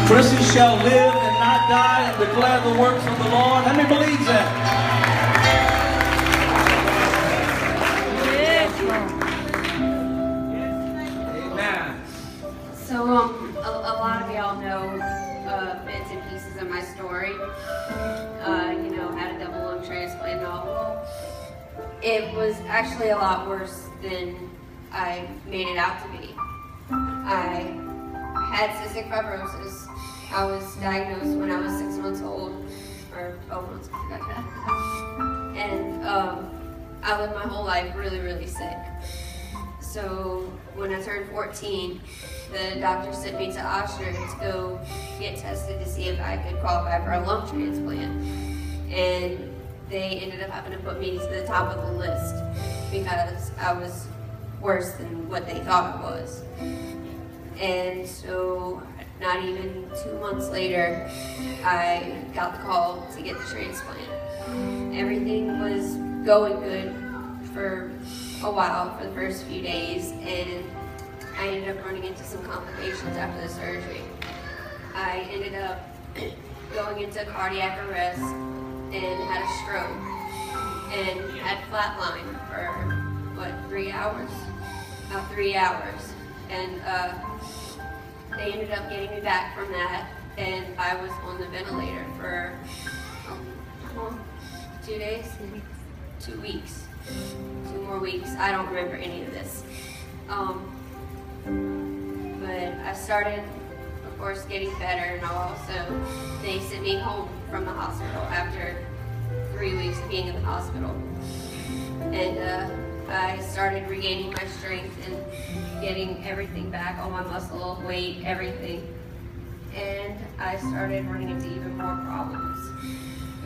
Crissi shall live and not die and declare the works of the Lord. How many believes that? Amen. So, a lot of y'all know bits and pieces of my story. You know, had a double lung transplant and all. It was actually a lot worse than I made it out to be. I had cystic fibrosis. I was diagnosed when I was 6 months old, or 12 months, I forgot that. And I lived my whole life really, really sick. So when I turned 14, the doctor sent me to Oshner to go get tested to see if I could qualify for a lung transplant. And they ended up having to put me to the top of the list because I was worse than what they thought I was. And so not even 2 months later, I got the call to get the transplant. Everything was going good for a while, for the first few days, and I ended up running into some complications after the surgery. I ended up going into cardiac arrest and had a stroke and had flatline for, 3 hours? About 3 hours. And they ended up getting me back from that, and I was on the ventilator for 2 days? 2 weeks. 2 more weeks. I don't remember any of this. But I started, of course, getting better and all, so they sent me home from the hospital after 3 weeks of being in the hospital. And I started regaining my strength and getting everything back, all my muscle, weight, everything. And I started running into even more problems.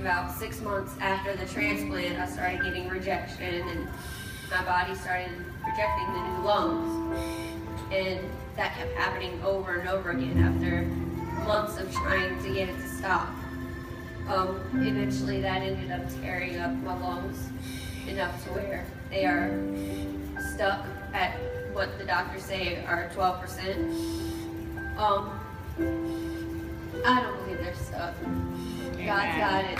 About 6 months after the transplant, I started getting rejection, and my body started rejecting the new lungs. And that kept happening over and over again after months of trying to get it to stop. Eventually that ended up tearing up my lungs enough to where they are stuck at what the doctors say are 12%. I don't believe they're stuck. God's got it.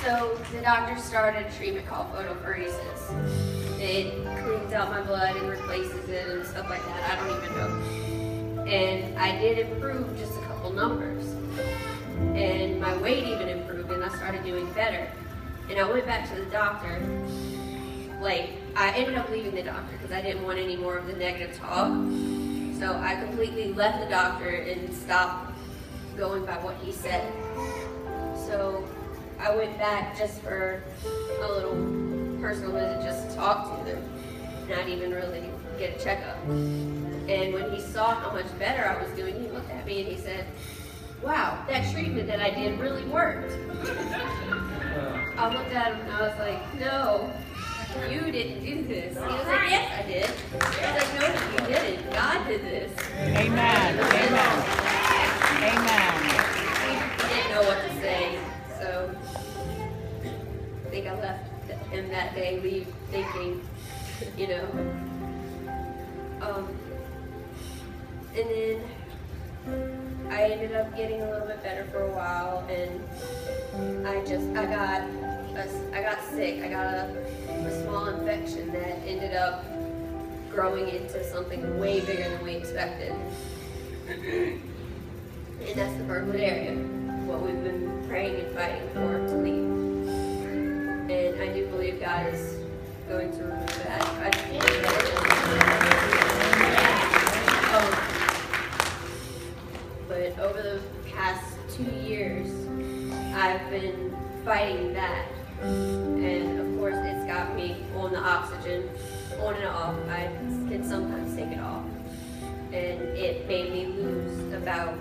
So the doctor started a treatment called photophoresis. It cleans out my blood and replaces it and stuff like that. I don't even know. And I did improve just a couple numbers. And my weight even improved, and I started doing better. And I went back to the doctor. I ended up leaving the doctor because I didn't want any more of the negative talk. So I completely left the doctor and stopped going by what he said. So I went back just for a little personal visit, just to talk to them, not even really get a checkup. And when he saw how much better I was doing, he looked at me and he said, "Wow, that treatment that I did really worked." I looked at him and I was like, "No, you didn't do this." He was like, "Yes, I did." I was like, "No, you didn't. God did this." Amen. Amen. Amen. He didn't know what to say, so I think I left him that day thinking, you know. And then I ended up getting a little bit better for a while, and I got sick. I got a small infection that ended up growing into something way bigger than we expected. And that's the Birdwood area, what we've been praying and fighting for to leave. And I do believe God is going to remove that. But over the past 2 years, I've been fighting that. And of course, it's got me on the oxygen, on and off. I can sometimes take it off. And it made me lose about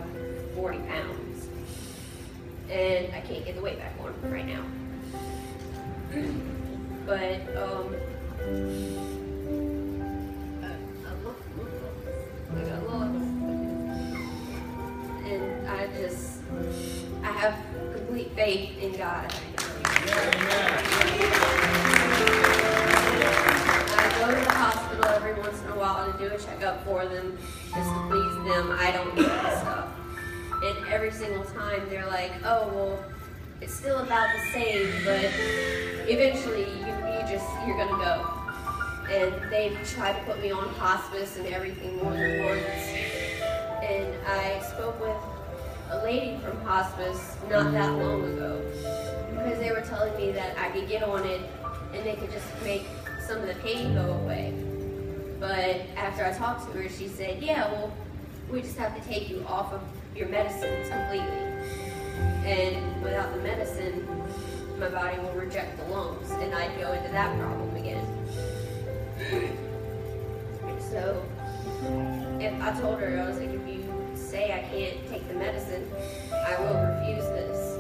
40 pounds. And I can't get the weight back on right now. But, I got lost. And I have complete faith in God. I go to the hospital every once in a while to do a checkup for them, just to please them. I don't need that stuff. And every single time they're like, oh, well, it's still about the same, but eventually you're gonna go. And they've tried to put me on hospice and everything more than once. And I spoke with a lady from hospice not that long ago, because they were telling me that I could get on it and they could just make some of the pain go away. But after I talked to her, she said, yeah, well, we just have to take you off of your medicines completely. And without the medicine, my body will reject the lumps, and I'd go into that problem again. So if I told her, I was like, if you say I can't take the medicine, I will refuse this.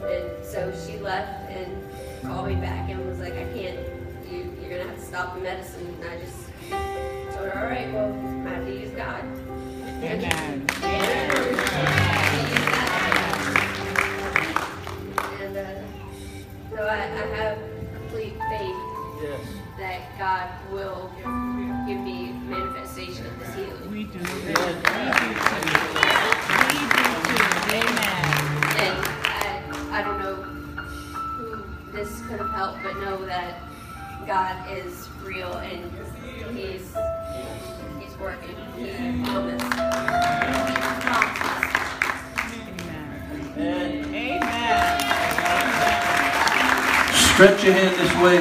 And so she left and called me back and was like, I can't, you're gonna have to stop the medicine. And I just told her, all right, well, I have to use God. Amen. And so I have complete faith that God will give me manifestation of His healing. We do. We do too. We do too. Amen. And I don't know who this could have helped, but know that God is real and He's working. He promised. Amen. Amen. Stretch your hand this way.